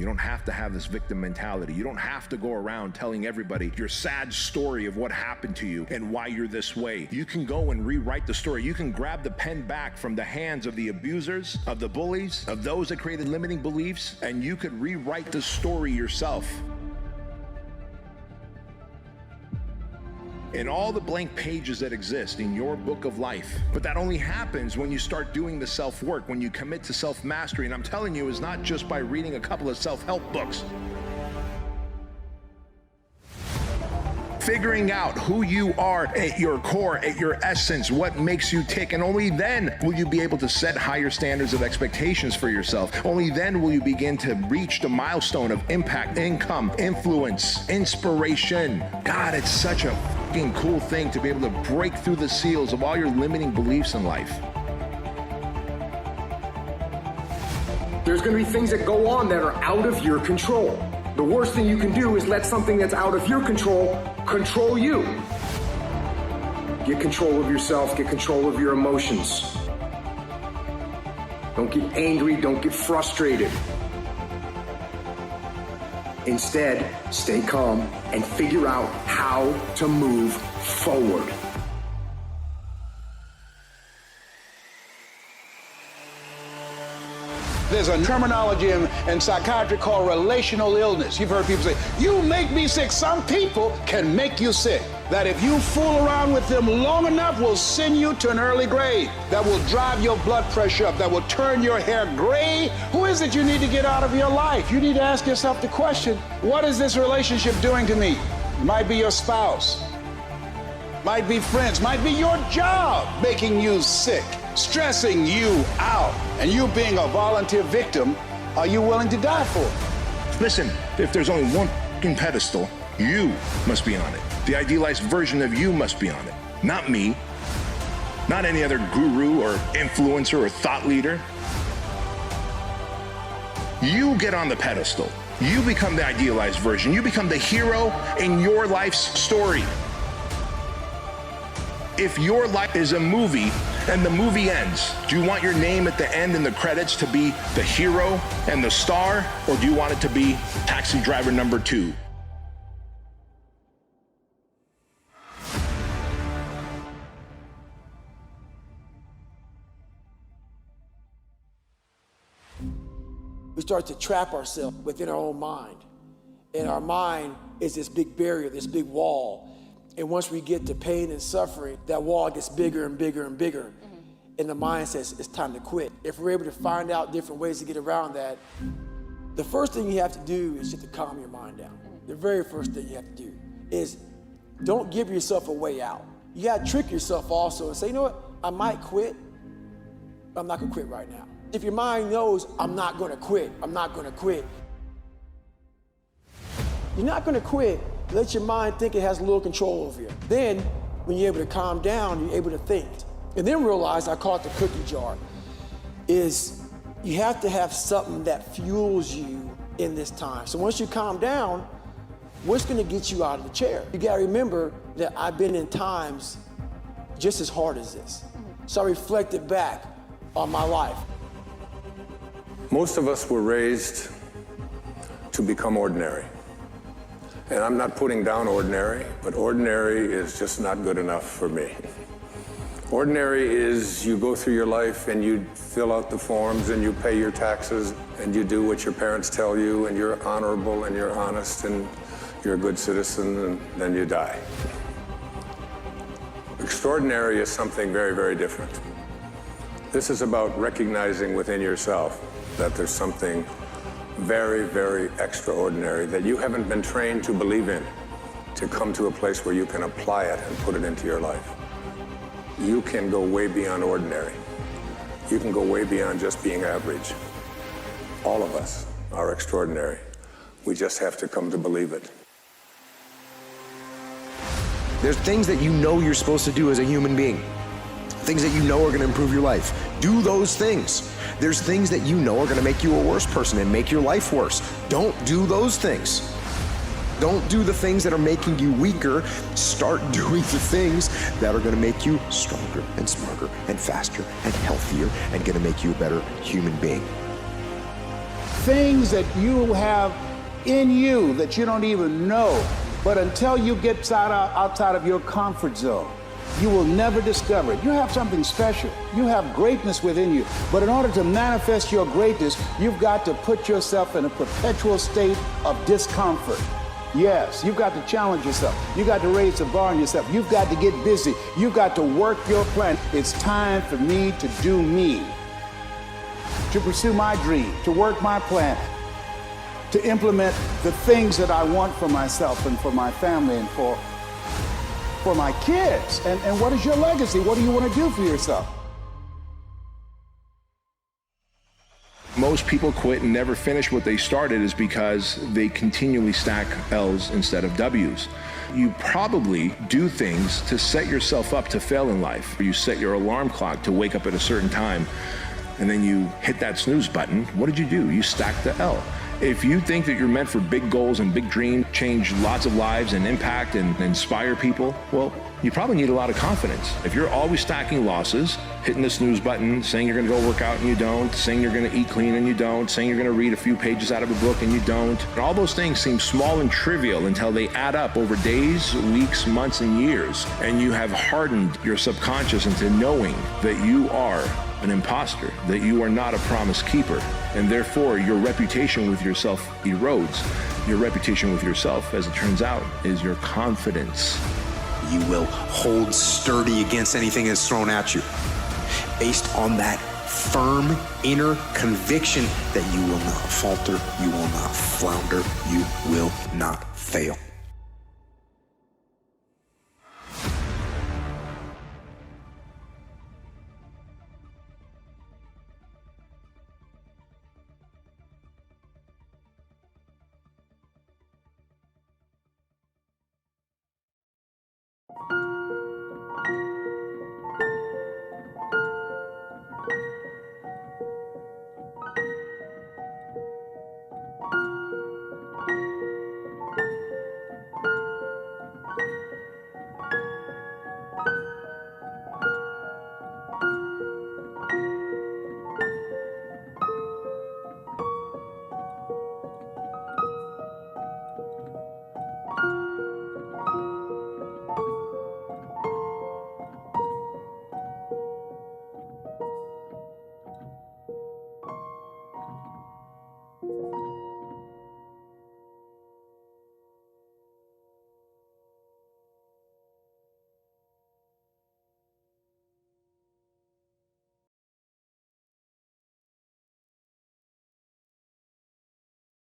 You don't have to have this victim mentality. You don't have to go around telling everybody your sad story of what happened to you and why you're this way. You can go and rewrite the story. You can grab the pen back from the hands of the abusers, of the bullies, of those that created limiting beliefs, and you could rewrite the story yourself. In all the blank pages that exist in your book of life. But that only happens when you start doing the self-work, when you commit to self-mastery. And I'm telling you, it's not just by reading a couple of self-help books. Figuring out who you are at your core, at your essence, what makes you tick, and only then will you be able to set higher standards of expectations for yourself. Only then will you begin to reach the milestone of impact, income, influence, inspiration. God, it's such a fucking cool thing to be able to break through the seals of all your limiting beliefs in life. There's going to be things that go on that are out of your control. The worst thing you can do is let something that's out of your control control you. Get control of yourself, get control of your emotions. Don't get angry, don't get frustrated. Instead, stay calm and figure out how to move forward. There's a terminology in psychiatry called relational illness. You've heard people say, you make me sick. Some people can make you sick. That if you fool around with them long enough will send you to an early grave. That will drive your blood pressure up. That will turn your hair gray. Who is it you need to get out of your life? You need to ask yourself the question, what is this relationship doing to me? It might be your spouse. Might be friends. Might be your job making you sick, stressing you out. And you being a volunteer victim, are you willing to die for it? Listen, if there's only one fucking pedestal, you must be on it. The idealized version of you must be on it. Not me. Not any other guru or influencer or thought leader. You get on the pedestal. You become the idealized version. You become the hero in your life's story. If your life is a movie and the movie ends, do you want your name at the end in the credits to be the hero and the star, or do you want it to be taxi driver number 2? We start to trap ourselves within our own mind. And our mind is this big barrier, this big wall. And once we get to pain and suffering, that wall gets bigger and bigger and bigger. Mm-hmm. And the mind says, it's time to quit. If we're able to find out different ways to get around that, the first thing you have to do is just to calm your mind down. The very first thing you have to do is don't give yourself a way out. You gotta trick yourself also and say, you know what, I might quit, but I'm not gonna quit right now. If your mind knows, I'm not gonna quit, I'm not gonna quit, you're not gonna quit. Let your mind think it has a little control over you. Then, when you're able to calm down, you're able to think. And then realize, I call it the cookie jar, is you have to have something that fuels you in this time. So once you calm down, what's gonna get you out of the chair? You gotta remember that I've been in times just as hard as this. So I reflected back on my life. Most of us were raised to become ordinary. And I'm not putting down ordinary, but ordinary is just not good enough for me. Ordinary is you go through your life and you fill out the forms and you pay your taxes and you do what your parents tell you and you're honorable and you're honest and you're a good citizen and then you die. Extraordinary is something very, very different. This is about recognizing within yourself that there's something very, very extraordinary that you haven't been trained to believe in, to come to a place where you can apply it and put it into your life. You can go way beyond ordinary. You can go way beyond just being average. All of us are extraordinary. We just have to come to believe it. There's things that you know you're supposed to do as a human being. Things that you know are gonna improve your life. Do those things. There's things that you know are gonna make you a worse person and make your life worse. Don't do those things. Don't do the things that are making you weaker. Start doing the things that are gonna make you stronger and smarter and faster and healthier and gonna make you a better human being. things that you have in you that you don't even know. But until you get outside of your comfort zone, you will never discover it. You have something special. You have greatness within you. But in order to manifest your greatness, you've got to put yourself in a perpetual state of discomfort. Yes, you've got to challenge yourself. You've got to raise the bar on yourself. You've got to get busy. You've got to work your plan. It's time for me to do me, to pursue my dream, to work my plan, to implement the things that I want for myself and for my family and for my kids. And what is your legacy? What do you want to do for yourself? Most people quit and never finish what they started is because they continually stack L's instead of W's. You probably do things to set yourself up to fail in life. You set your alarm clock to wake up at a certain time, and then you hit that snooze button. What did you do? You stacked the L. If you think that you're meant for big goals and big dreams, change lots of lives and impact and inspire people, well, you probably need a lot of confidence. If you're always stacking losses, hitting the snooze button, saying you're gonna go work out and you don't, saying you're gonna eat clean and you don't, saying you're gonna read a few pages out of a book and you don't, and all those things seem small and trivial until they add up over days, weeks, months, and years, and you have hardened your subconscious into knowing that you are an imposter, that you are not a promise keeper, and therefore your reputation with yourself erodes. Your reputation with yourself, as it turns out, is your confidence. You will hold sturdy against anything that's thrown at you, based on that firm inner conviction that you will not falter, you will not flounder, you will not fail.